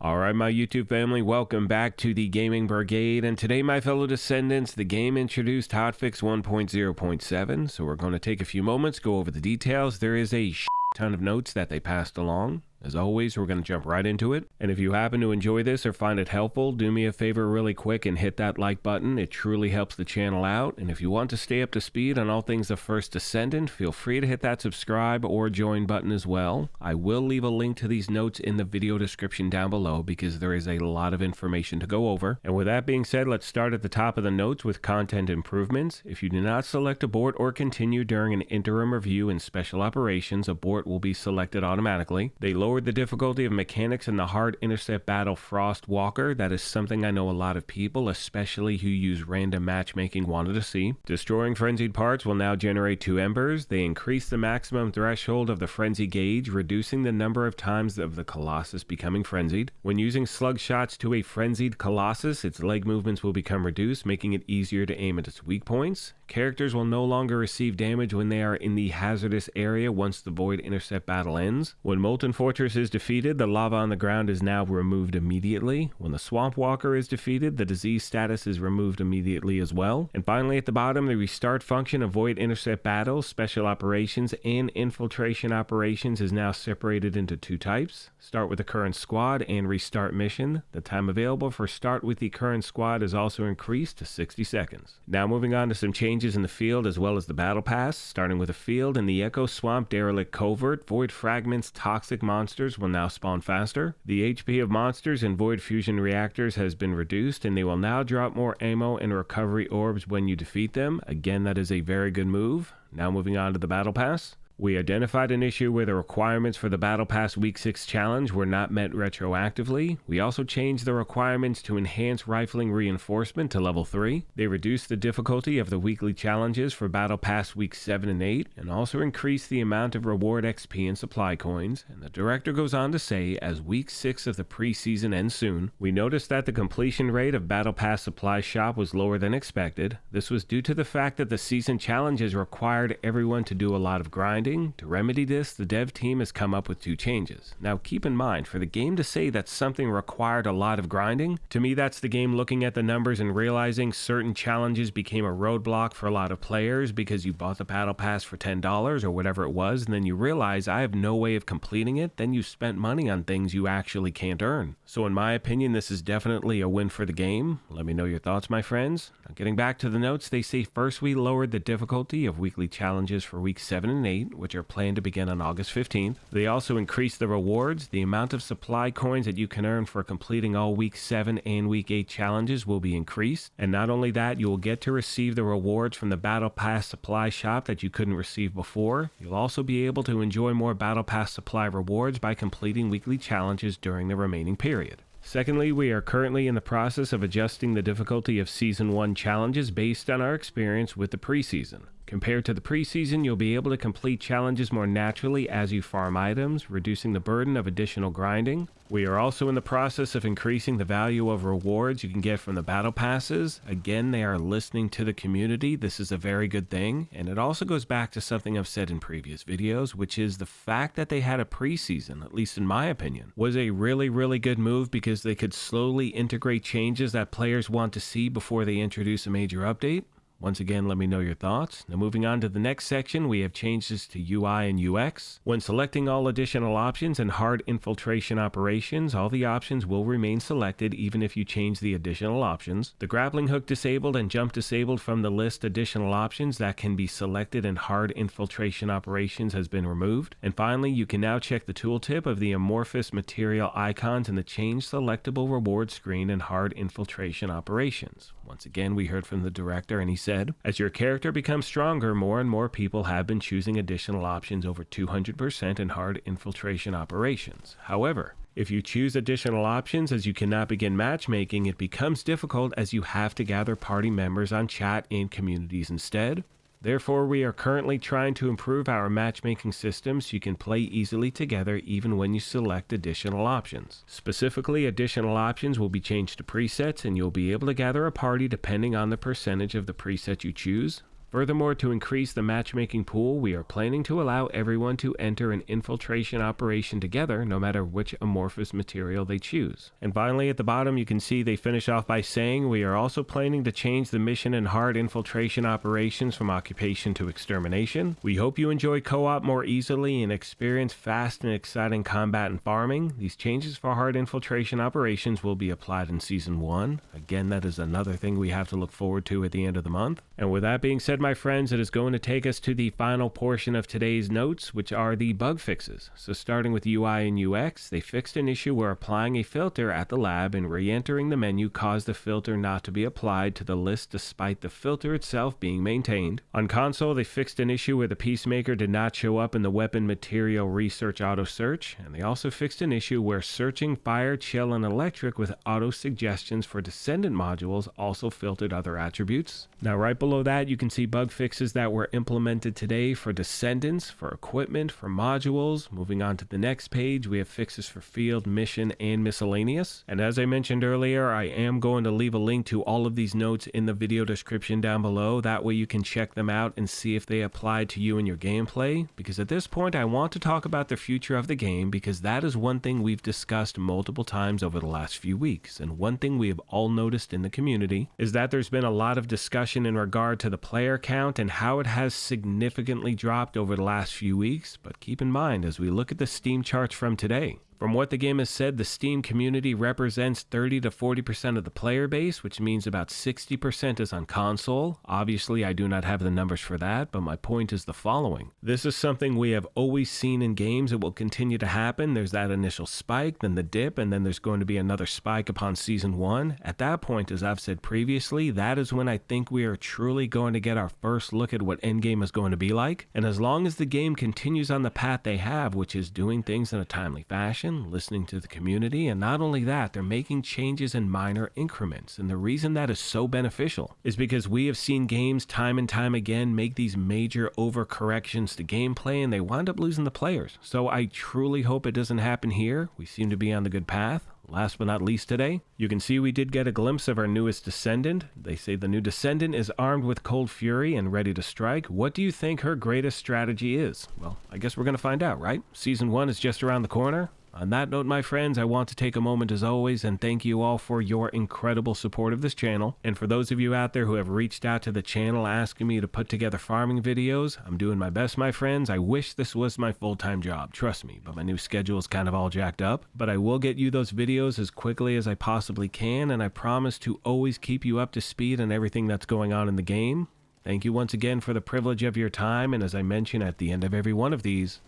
Alright, my YouTube family, welcome back to the Gaming Brigade, and today, my fellow Descendants, the game introduced Hotfix 1.0.7, so we're going to take a few moments, go over the details. There is a ton of notes that they passed along. As always, we're going to jump right into it. And if you happen to enjoy this or find it helpful, do me a favor really quick and hit that like button. It truly helps the channel out. And if you want to stay up to speed on all things The First Descendant, feel free to hit that subscribe or join button as well. I will leave a link to these notes in the video description down below because there is a lot of information to go over. And with that being said, let's start at the top of the notes with content improvements. If you do not select abort or continue during an interim review in special operations, abort will be selected automatically. They lowered the difficulty of mechanics in the hard intercept battle Frost Walker. That is something I know a lot of people, especially who use random matchmaking, wanted to see. Destroying frenzied parts will now generate 2 embers. They increase the maximum threshold of the frenzy gauge, reducing the number of times of the Colossus becoming frenzied. When using slug shots to a frenzied Colossus, its leg movements will become reduced, making it easier to aim at its weak points. Characters will no longer receive damage when they are in the hazardous area once the void intercept battle ends. When Molten Fortress is defeated, the lava on the ground is now removed immediately. When the Swamp Walker is defeated, the disease status is removed immediately as well. And finally, at the bottom, the restart function of void intercept battles, special operations, and infiltration operations is now separated into 2 types. Start with the current squad and restart mission. The time available for start with the current squad is also increased to 60 seconds. Now moving on to some changes in the field as well as the battle pass. Starting with the field, in the Echo Swamp Derelict Covert, void fragments toxic monsters will now spawn faster. The HP of monsters in void fusion reactors has been reduced, and they will now drop more ammo and recovery orbs when you defeat them. Again, that is a very good move. Now moving on to the battle pass. We identified an issue where the requirements for the Battle Pass Week 6 challenge were not met retroactively. We also changed the requirements to enhance rifling reinforcement to level 3. They reduced the difficulty of the weekly challenges for Battle Pass Week 7 and 8, and also increased the amount of reward XP and supply coins. And the director goes on to say, as Week 6 of the preseason ends soon, we noticed that the completion rate of Battle Pass Supply Shop was lower than expected. This was due to the fact that the season challenges required everyone to do a lot of grinding. To remedy this, the dev team has come up with 2 changes. Now keep in mind, for the game to say that something required a lot of grinding, to me that's the game looking at the numbers and realizing certain challenges became a roadblock for a lot of players because you bought the battle pass for $10 or whatever it was, and then you realize I have no way of completing it, then you spent money on things you actually can't earn. So in my opinion, this is definitely a win for the game. Let me know your thoughts, my friends. Now getting back to the notes, they say first we lowered the difficulty of weekly challenges for week 7 and 8, which are planned to begin on August 15th. They also increased the rewards. The amount of supply coins that you can earn for completing all week 7 and week 8 challenges will be increased. And not only that, you will get to receive the rewards from the Battle Pass supply shop that you couldn't receive before. You'll also be able to enjoy more Battle Pass supply rewards by completing weekly challenges during the remaining period. Secondly, we are currently in the process of adjusting the difficulty of Season 1 challenges based on our experience with the preseason. Compared to the preseason, you'll be able to complete challenges more naturally as you farm items, reducing the burden of additional grinding. We are also in the process of increasing the value of rewards you can get from the battle passes. Again, they are listening to the community. This is a very good thing, and it also goes back to something I've said in previous videos, which is the fact that they had a preseason, at least in my opinion, was a really good move because they could slowly integrate changes that players want to see before they introduce a major update. Once again, let me know your thoughts. Now moving on to the next section, we have changes to UI and UX. When selecting all additional options and hard infiltration operations, all the options will remain selected even if you change the additional options. The grappling hook disabled and jump disabled from the list additional options that can be selected in hard infiltration operations has been removed. And finally, you can now check the tooltip of the amorphous material icons in the change selectable reward screen in hard infiltration operations. Once again, we heard from the director and he said, as your character becomes stronger, more and more people have been choosing additional options over 200% in hard infiltration operations. However, if you choose additional options as you cannot begin matchmaking, it becomes difficult as you have to gather party members on chat and communities instead. Therefore, we are currently trying to improve our matchmaking system so you can play easily together even when you select additional options. Specifically, additional options will be changed to presets and you'll be able to gather a party depending on the percentage of the preset you choose. Furthermore, to increase the matchmaking pool, we are planning to allow everyone to enter an infiltration operation together, no matter which amorphous material they choose. And finally, at the bottom, you can see they finish off by saying, we are also planning to change the mission and hard infiltration operations from occupation to extermination. We hope you enjoy co-op more easily and experience fast and exciting combat and farming. These changes for hard infiltration operations will be applied in Season 1. Again, that is another thing we have to look forward to at the end of the month. And with that being said, my friends, it is going to take us to the final portion of today's notes, which are the bug fixes. So starting with UI and UX, they fixed an issue where applying a filter at the lab and re-entering the menu caused the filter not to be applied to the list despite the filter itself being maintained. On console, they fixed an issue where the Peacemaker did not show up in the weapon material research auto search, and they also fixed an issue where searching fire, chill, and electric with auto suggestions for Descendant modules also filtered other attributes. Now right below that, you can see bug fixes that were implemented today for Descendants, for equipment, for modules. Moving on to the next page, we have fixes for field, mission, and miscellaneous. And as I mentioned earlier, I am going to leave a link to all of these notes in the video description down below. That way you can check them out and see if they apply to you in your gameplay. Because at this point, I want to talk about the future of the game, because that is one thing we've discussed multiple times over the last few weeks. And one thing we have all noticed in the community is that there's been a lot of discussion in regard to the player count and how it has significantly dropped over the last few weeks. But keep in mind, as we look at the Steam charts from today, from what the game has said, the Steam community represents 30 to 40% of the player base, which means about 60% is on console. Obviously, I do not have the numbers for that, but my point is the following. This is something we have always seen in games. It will continue to happen. There's that initial spike, then the dip, and then there's going to be another spike upon Season 1. At that point, as I've said previously, that is when I think we are truly going to get our first look at what endgame is going to be like. And as long as the game continues on the path they have, which is doing things in a timely fashion, listening to the community, and not only that, they're making changes in minor increments. And the reason that is so beneficial is because we have seen games time and time again make these major overcorrections to gameplay, and they wind up losing the players. So I truly hope it doesn't happen here. We seem to be on the good path. Last but not least today, you can see we did get a glimpse of our newest Descendant. They say the new Descendant is armed with Cold Fury and ready to strike. What do you think her greatest strategy is? Well, I guess we're going to find out, right? Season 1 is just around the corner. On that note, my friends, I want to take a moment as always and thank you all for your incredible support of this channel. And for those of you out there who have reached out to the channel asking me to put together farming videos, I'm doing my best, my friends. I wish this was my full-time job, trust me, but my new schedule is kind of all jacked up. But I will get you those videos as quickly as I possibly can, and I promise to always keep you up to speed on everything that's going on in the game. Thank you once again for the privilege of your time, and as I mention at the end of every one of these,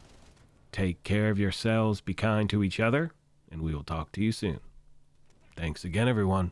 take care of yourselves, be kind to each other, and we will talk to you soon. Thanks again, everyone.